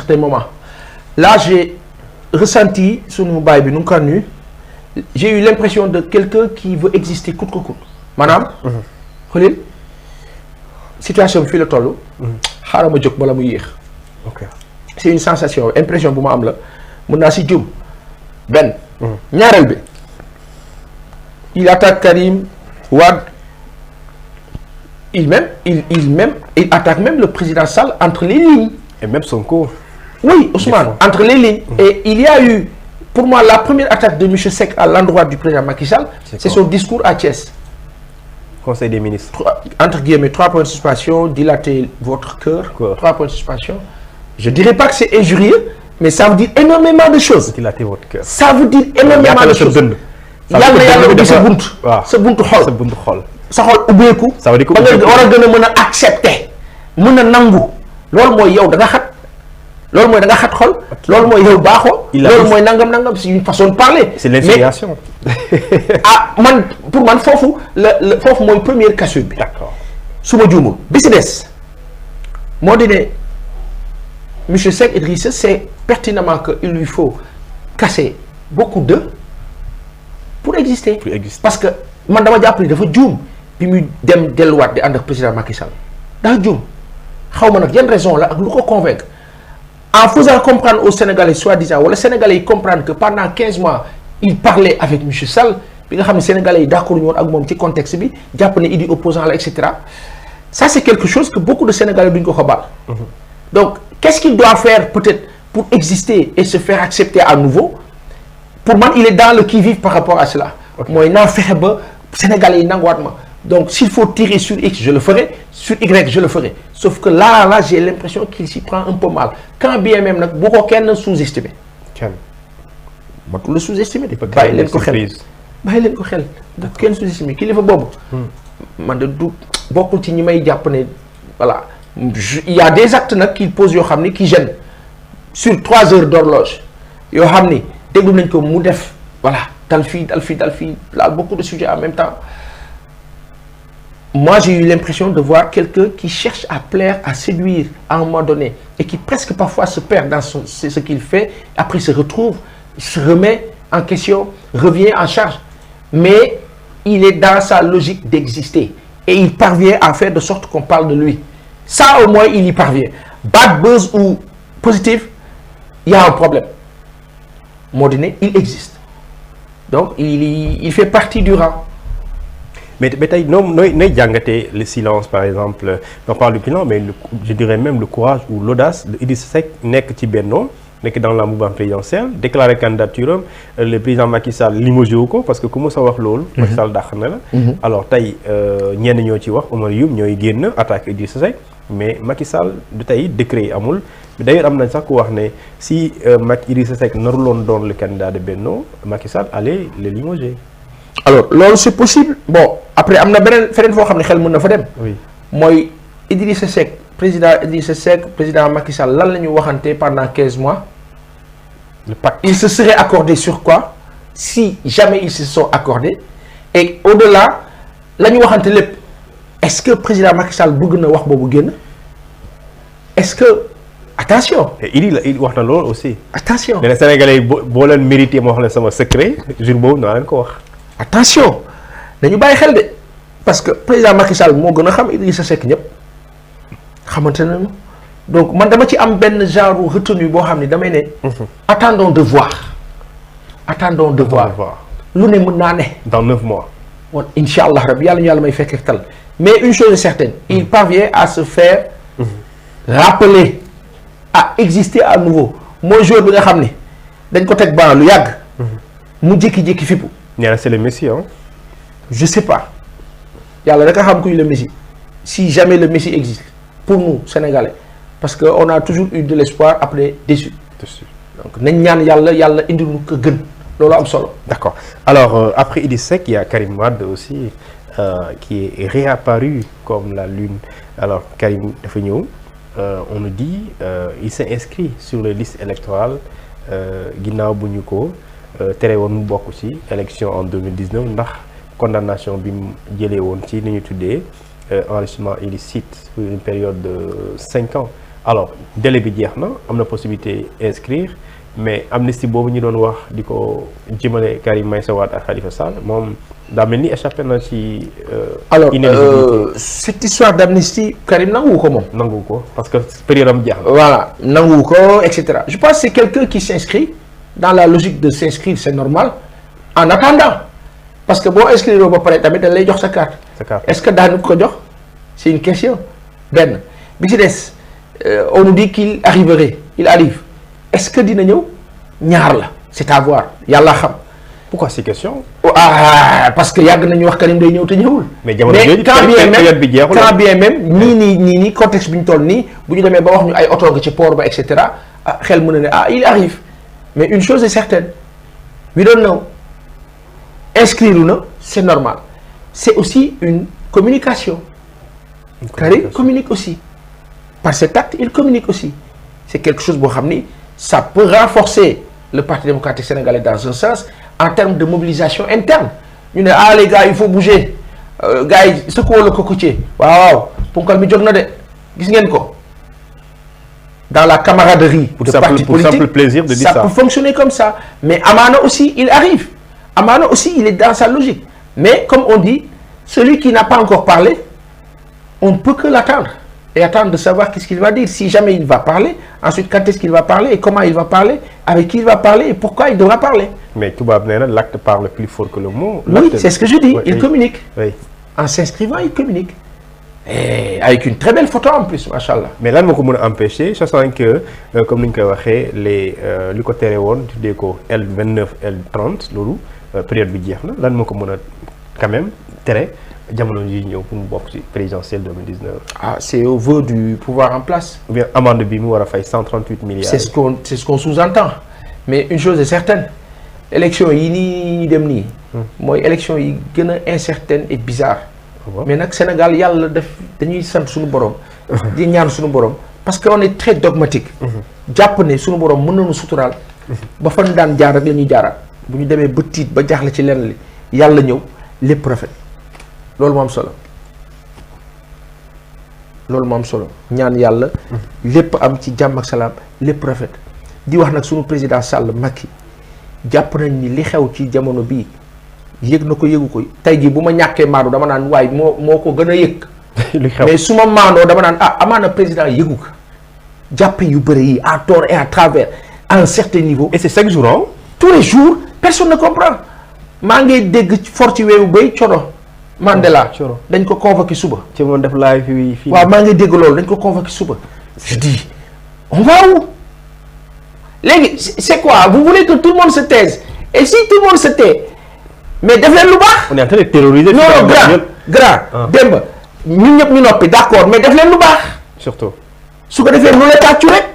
certain moment. Là, j'ai ressenti, sur nos bails, j'ai eu l'impression de quelqu'un qui veut exister coûte que coûte. Madame, Khalil, situation fait le tolo, c'est une sensation, impression pour moi. Ben, il attaque Karim Wade. Il attaque même le président Sall entre les lignes. Et même son cours. Oui, Ousmane, entre les lignes. Et il y a eu, pour moi, la première attaque de M. Seck à l'endroit du président Macky Sall, c'est son discours à Thiès. Conseil des ministres. Entre guillemets, 3 points de suspension, dilater votre cœur, 3 points de suspension. Je ne dirais pas que c'est injurieux, mais ça veut dire énormément de choses. Dilater votre cœur. Ça veut dire énormément de choses. Il y a ce buntu xol. sa xol ubbeeku ça veut dire que ba nga war a gën a mën a accepter mën a nangu loolu mooy yow da nga xat loolu mooy da nga xat xol loolu mooy yow baaxoo loolu mooy nangam c'est une façon de parler c'est l'inspiration ah man pour man foofu la foofu mooy première cassure bi d'accord su ma juumul bi si des moo di ne monsieur Seck Idrissa c'est pertinemment que il lui faut casser beaucoup d'œufs pour exister parce que man dama jàpp ni dafa juum bi muy dem delluwaat di ànd ak président Macky Sall daa juum xaw ma nag yan raison la ak lu ko convaincre en faisant comprendre aux Sénégalais soi-disant wala Sénégalais yi comprendre que pendant 15 mois il parlait avec monsieur Sall bi nga xam ne Sénégalais yi d'accord ñu woon ak moom ci contexte bi jàpp ne idi opposant la et cetera ça c'est quelque chose que beaucoup de Sénégalais duñ ko xabaar donc qu'est-ce qu'il doit faire peut-être pour exister et se faire accepter à nouveau pour moi il est dans le qui-vive par rapport à cela mooy naa fexe ba Sénégalais yi nanguwaat ma donc s'il faut tirer sur X je le ferai sur Y je le ferai sauf que là j'ai l'impression qu'il s'y prend un peu mal quand bien même nag bu ko kenn sous-estimé matul la sous-estimé de bàyyi leen ko xel bu kenn sous-estimé kilifa boobu man de du bokkul ci ñi may jàpp ne voilà il y a des actes nag qui posent yoo xam ni qui gênent sur 3 heures d'horloge yoo xam ni déglu nañ ko mu def voilà dal fii là beaucoup de sujets en même temps moi j'ai eu l'impression de voir quelqu'un qui cherche à plaire, à séduire à un moment donné et qui presque parfois se perd dans ce qu'il fait, après se retrouve, se remet en question, revient en charge. Mais il est dans sa logique d'exister et il parvient à faire de sorte qu'on parle de lui. Ça au moins il y parvient. Bad buzz ou positif, il y a un problème. Modéné, il existe. Donc il fait partie du rang. Mais le silence par exemple, on parle du bilan, mais je dirais même le courage ou l'audace de Idrissa Seck nekk ci Benno nekk dans la mouvance présidentielle déclarer candidature le président Macky Sall limogé wu ko parce que ku mos a wax loolu. Macky Sall dàq na la. Alors tey ñenn ñoo ci wax Omar Youm ñooy génn attaque Idrissa Seck mais Macky Sall du tey décret yi amul d'ailleurs am nañ sax ku wax ne si Idrissa Seck naruloon doon le candidat de Benno Macky Sall allait le limoger. Alors loolu c'est possible bon après am na beneen feneen foo xam ne xel mën na fa dem. oui mooy Idrissa Seck président Macky Sall lan la ñu waxante pendant 15 mois. le pacte ils se seraient accordés sur quoi si jamais ils se sont accordés et au-delà la ñu waxante lépp est-ce que président Macky Sall bëgg na wax boobu génn est-ce que attention. et il wax na loolu aussi. attention les Sénégalais boo leen mérité moo xam ne sama secret jour boobu naa leen ko wax. attention dañu bàyyi xel de parce que président Macky Sall moo gën a xam Idrissa Seck ñëpp xamante nañu donc man dama ci am benn genre retenu boo xam ne damay ne. attendons de voir. lu ne mën naa ne. dans 9 mois. bon incha allah rabi yàlla ñu yàlla may fekk tal mais une chose est certaine. il parvient à se faire. rappeler à exister à nouveau mooy jour bi nga xam ne dañ ko teg ban lu yàgg. mu jékki-jékki fippu. c'est le Messie hein. Je sais pas yàlla rek a xam kuy le Messie si jamais le Messie existe pour nous Sénégalais parce que on a toujours eu de l'espoir après déçu donc nañ ñaan yàlla indi lu ko gën loolu am solo. D'accord alors après Idrissa Seck il y a Karim Wade aussi qui est réapparu comme la lune alors Karim dafa ñëw on nous dit il s'est inscrit sur les listes électorales ginnaaw bu ñu ko tere woon mu bokk ci élection en 2019 ndax condamnation bi mu jëlee woon ci li ñu tuddee enrichissement illicite pour une période de 5 ans alors délai bi jeex na am na possibilité inscrire mais amnistie boobu ñu doon wax di ko jëmale Karim Meïssa Wade ak Khalifa Sall moom daa mel ni échappé na ci. alors cette histoire d'amnistie Karim nangu ko moom. nangu ko parce que période am jeex na. voilà nangu ko et cetera je pense que c'est quelqu'un qui s'inscrit dans la logique de s'inscrire c'est normal en attendant parce que boo inscrire ba pare tamit dañ lay jox sa carte. est-ce que daanu ko jox c'est une question benn bi ci des on nous dit qu'il arriverait il arrive est-ce que dina ñëw ñaar la c'est à voir yàlla xam. pourquoi ces questions. Parce que yàgg nañu wax Karim day ñëw te ñëwul. mais jamono jooju période bi jeexul quand bien même nii contexte bi ñu toll nii bu ñu demee ba wax ñu ay oto nga ci port ba et cetera xel mën na ne il arrive mais une chose est certaine we don't know inscrire na c'est normal c'est aussi une communication. Karim communique aussi par cet acte il communique aussi c'est quelque chose boo xam ni ça peut renforcer le Parti démocratique sénégalais dans un sens en termes de mobilisation interne ñu ne les gars il faut bouger gars yi secouer le cocotier waaw punkal mi jóg na de gis ngeen ko dans la camaraderie de parti politique pour simple plaisir de dire ça peut fonctionner comme ça mais amaana aussi il arrive amaana aussi il est dans sa logique mais comme on dit celui qui n'a pas encore parlé on ne peut que l'attendre et attendre de savoir qu'est-ce qu'il va dire si jamais il va parler ensuite quand est-ce qu'il va parler et comment il va parler avec qui il va parler et pourquoi il devra parler. mais tubaab nee na l'acte parle plus fort que le mot. oui c'est ce que je dis il communique. oui en s'inscrivant il communique. et avec une très belle photo en plus machallah. mais lan moo ko mën a empêcher sachant que comme ni ñu koy waxee les li ko tere woon tuddee ko L29 L30 loolu période bi jeex na lan moo ko mën a quand même tere. jamono ji ñëw pour mu bokk ci présidentielle 2019. c'est au vœu du pouvoir en place. ou bien amende bi mu war a fay 138 milliards. c'est ce qu'on sous-entend mais une chose est certaine élection yi nii dem nii. mooy élection yi gën a incertaine et bizarre. mais nag Sénégal yàlla dañuy sant suñu borom. di ñaan suñu borom parce que on est très dogmatique. jàpp ne suñu borom mën nañu suturaal. ba fan daan jaar rek la ñuy jaaraat bu ñu demee ba tiit ba jaaxle ci lenn li yàlla ñëw lépp rafet. loolu moo am solo loolu moo am solo ñaan yàlla lépp am ci jàmm ak salaam lépp rafet di wax nag sunu président Sall Macky jàpp nañ ni li xew ci jamono bii yëg na ko yëgu ko tey jii bu ma ñàkkee maandu dama naan waaye moo ko gën a yëg li xew mais su ma maandoo dama naan amaana président yëgu ko jàppe yu bëri yi à tort et à travers à un certain niveau. et c'est chaque jour tous les jours personne ne comprend maa ngi dégg for ci weewu bay cono Mandela dañ ko convoqué suba. ci moom def live fii. waaw maa ngi dégg loolu dañ ko convoqué suba. je dis on va où léegi c'est quoi vous voulez que tout le monde se taise et si tout le monde se tait mais def leen lu baax. on est en train de terroriser. non grand Demba ñun ñëpp ñu noppi d'accord mais def leen lu baax. surtout. su ko defee lu la tàccu rek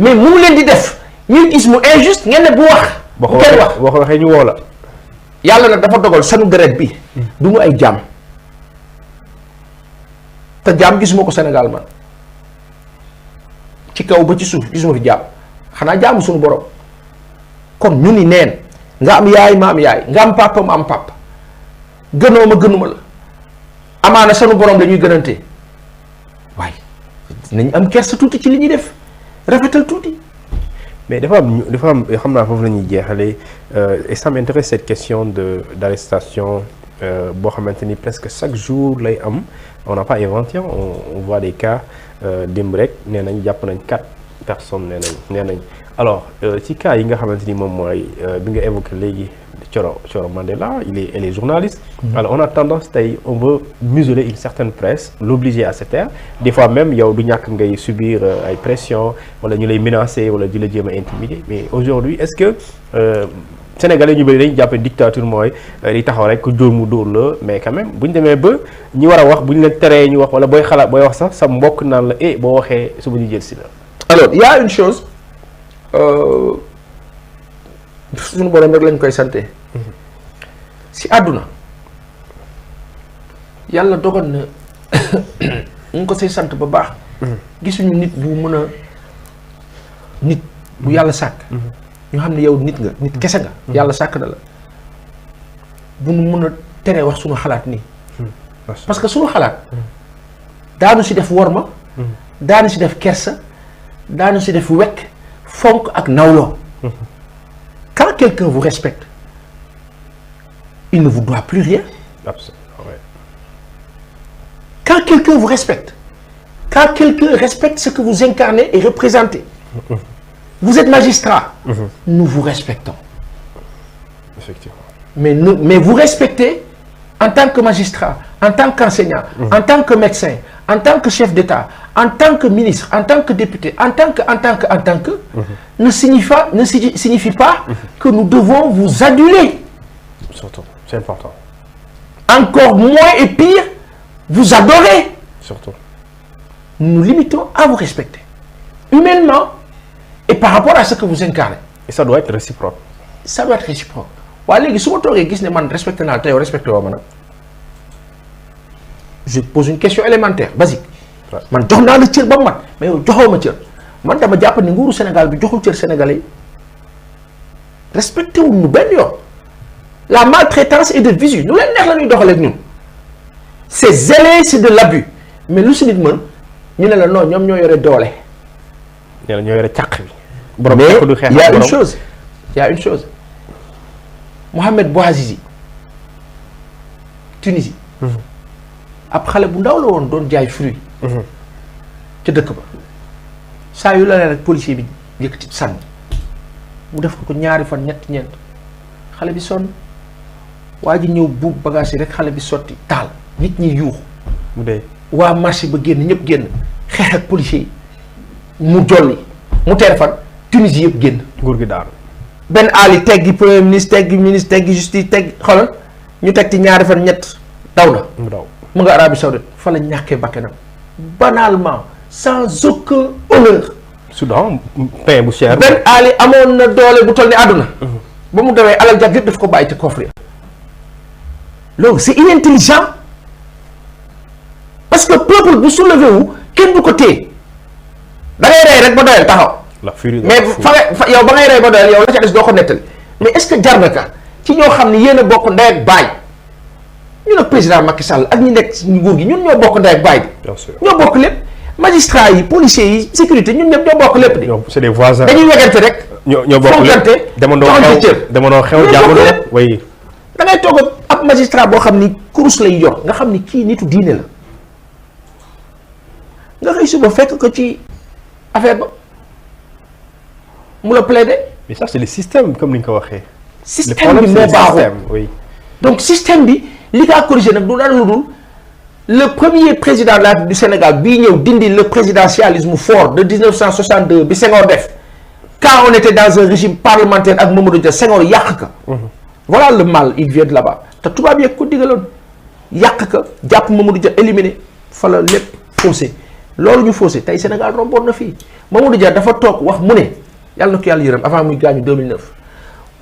mais mu leen di def ñu gis mu injuste ngeen ne bu wax. bu kenn wax boo ko waxee ñu woo la. yàlla nag dafa dogal sanu deret bi du ñu ay jaam te jaam gisuma ko Sénégal man ci kaw ba ci suuf gisuma fi jaam xanaa jaamu suñu borom kon ñu ni neen nga am yaay ma am yaay nga am papa ma am papa gënoo ma gënuma la amaana sanu borom la ñuy gënante waaye nañ am kersa tuuti ci li ñuy def rafetal tuuti. mais dafa am xam naa foofu la ñuy jeexalee et ça m'intéresse cette question d'arrestation boo xamante ni presque chaque jour lay am on n'a pas inventé on voit des cas démb rek nee nañ jàpp nañ 4 personnes nee nañ alors ci cas yi nga xamante ni moom mooy bi nga évoqué léegi Thioro Mandela elle est journaliste. Alors on a tendance tey on veut museler une certaine presse l'obliger à se taire des fois même yow du ñàkk ngay subir ay pression wala ñu lay menacer wala di la jéem a intimider mais aujourd'hui est-ce que Sénégalais ñu bëri dañu jàpp dictature mooy di taxaw rek ku dóor mu dóor la mais quand même bu ñu demee ba ñi war a wax bu ñu leen teree ñu wax wala booy xalaat booy wax sax sa mbokk naan la boo waxee suba ñu jël si la. alors il y a une chose suñu borom rek lañ koy sante si àdduna yàlla dogal na ñu ngi ko say sant ba baax. gisuñu nit bu mën a nit bu yàlla sàkk. ñu xam ne yow nit nga nit kese nga. yàlla sàkk na la bu nu mën a teree wax suñu xalaat nii. parce que suñu xalaat daanu si def worma. daanu si def kersa daanu si def wekk fonk ak nawloo. Quand quelqu'un vous respecte il ne vous doit plus rien. Absolument, ouais. Quand quelqu'un vous respecte, quand quelqu'un respecte ce que vous incarnez et représentez, vous êtes magistrat, nous vous respectons. Effectivement. Mais vous respectez en tant que magistrat, en tant qu'enseignant, en tant que médecin, en tant que chef d'État, en tant que ministre, en tant que député, en tant que, ne signifie pas que nous devons vous aduler. Surtout, c'est important. Encore moins et pire, vous adorer. Surtout. Nous nous limitons à vous respecter. Humainement et par rapport à ce que vous incarnez. Et ça doit être réciproque. Ça doit être réciproque. Waa léegi su ma toogee gis ne man respecté naa te yow respecté woo ma nag je pose une question élémentaire basique. man jox naa la cër ba mu mat mais yow joxoo ma cër man dama jàpp ni nguuru Sénégal bi joxul cër Sénégalais yi respecté wuñ ñu benn yoon la maltraitance est de visu nu leen neex la ñuy doxalee ak ñun c'est zélé c'est de l'abus mais lu si nit mën ñu ne la non ñoom ñoo yore doole. ñoo yore càq bi. borom mais il y a une chose. Mohamed Bouazizi Tunisie. ab xale bu ndaw la woon doon jaay fruit. ca dëkk ba saa yu la rek policier bi yëkkati sànni mu def ko ñaari fan ñett ñeent xale bi sonn waa ji ñëw buub bagage yi rek xale bi sotti taal nit ñi yuux mu dee waa marché ba génn ñëpp génn xeex ak policier yi mu jolli mu tere fan Tunisie yëpp génn. nguur gi daanu. Ben Ali teggi premier ministre teggi justice teggi xoolal ñu teg ci ñaari fan ñett daw na. mu daw mu nga Arabie Saoudite fa la ñàkkee bakkanam banalement sans aucun honneur. Soudan pain bu cher. Ben Ali amoon na doole bu toll ni àdduna. ba mu dawee alal jag yëpp daf ko bàyyi ci coffre yi. loolu c'est inintelligent parce que peuple bu soulevé wu kenn du ko téye da ngay rey rek ba doyal taxaw. la furie mais fa yow ba ngay rey ba doyal yow la ca des doo ko nettali mais est-ce que jar na ka ci ñoo xam ne yéen a bokk ndey ak baay ñu ne président Macky Sall ak ñi nekk ci nguur gi ñun ñoo bokk ndey ak baay bi. bien sûr ñoo bokk lépp magistrat yi policiers yi sécurité ñun ñëpp ñoo bokk lépp de. c'est des voisins. dañuy wegante rek. ñoo bokk lépp demandoo xew jàmm way da ngay toog ab magistrat boo xam ni kurus lay yor nga xam ni kii nitu diine la nga xëy suba fekk ko ci affaire ba mu la plaider. mais ça c'est le système comme ni nga ko waxee. système bi moo baaxul oui. donc système bi li kaa corrigé nag du dara lu dul le premier président de la République du Sénégal bii ñëw dindi le présidentialisme fort de 1962 bi Senghor def quand on était dans un régime parlementaire ak Mamadou Dia Senghor yàq ka. voilà le mal il vient de là-bas te tubaab yeeg ko digaloon yàq ka jàpp Mamadou Dia éliminé fa la lépp faussé loolu ñu faussé tey Sénégal romboon na fii Mamadou Dia dafa toog wax mu ne yàlla na ko yàlla yërëm avant muy gaañu 2009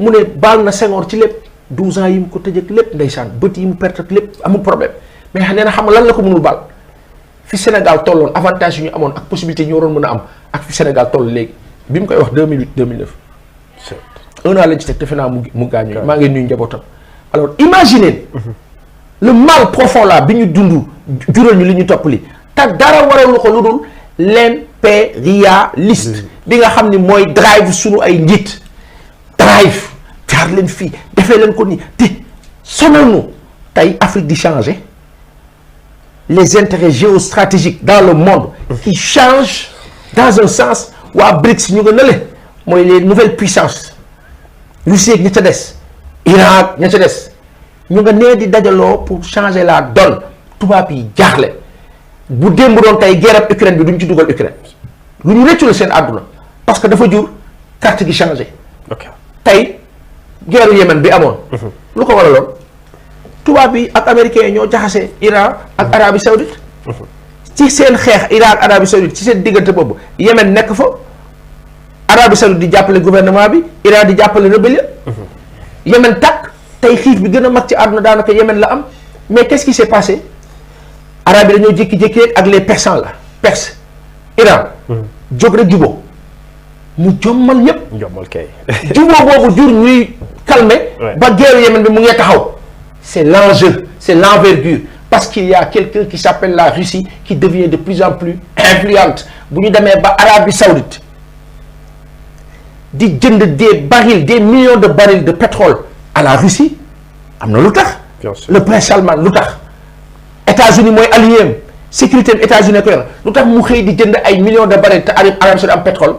mu ne baal na Senghor ci lépp 12 ans yi mu ko tëj ak lépp ndeysaan bët yi mu perte ak lépp amul problème mais nee na xam nga lan la ko mënul baal fi Sénégal tolloon avantage yi ñu amoon ak possibilité yi ñu waroon mën a am ak fi Sénégal toll léegi bi mu koy wax 2008 2009. un an lañ ci teg defe naa mu gaañu maa ngi nuyu njabootam. alors imaginez le mal profond là bi ñu dund jural ñu li ñu topp li te dara waral ko lu dul l'impérialiste bi nga xam ni mooy drive suñu ay njiit drive jaar leen fii defee leen ko nii te sonal nu tey Afrique di changer les intérêts géostratégiques dans le monde qui changent dans un sens waa BRICS ñu nga nële mooy les nouvelles puissances Russie ak ña ca des Iran ak ña ca des ñu nga nee di dajaloo pour changer la donne tubaab yi jaaxle bu démb doon tey guerre ak Ukraine bi duñ ci dugal Ukraine lu ñu rëccu la seen àdduna parce que dafa jur carte gi changé. ok tey guerre Yémen bi amoon. lu ko waraloon tubaab yi ak américains yi ñoo jaxase Iran ak Arabie Saoudite. ci seen xeex Iran ak Arabie Saoudite ci seen diggante boobu Yémen nekk fa Arabie Saoudite di jàppale gouvernement bi Iran di jàppale rébellion. Yémen tàkk tey xiif bi gën a mag ci àdduna daanaka Yémen la am mais qu'est-ce qui s'est passé Arabes yi dañoo jékki-jékki rek ak les persans la Perse Iran. jóg rek jubóo mu jommal ñëpp. jommal kay. jubóo boobu jur ñuy calmer. ba guerre Yémen bi mu ngi taxaw. c'est l'enjeu c'est l'envergure parce qu'il y a quelqu'un qui s'appelle la Russie qui devient de plus en plus influente. Bu ñu demee ba Arabie Saoudite di jënd des barils, des millions de barils de pétrole à la Russie, am na lu tax. Le prince Salman lu tax. États-Unis mooy allié, sécurité États-Unis ko yor lu tax mu xëy di jënd ay millions de barils te Arabie Saoudite am pétrole.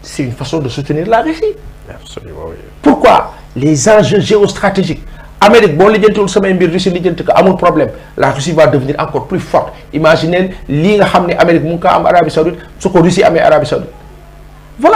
C'est une façon de soutenir la Russie. Absolument, oui. Pourquoi? Les enjeux géostratégiques. Amérique boo lijjantiwul samay mbir Russie lijjanti ko amul problème, la Russie va devenir encore plus forte. Imaginez lii nga xam ne Amérique mu ngi ko am Arabie Saoudite su ko Russie amee Arabie Saoudite. Voilà.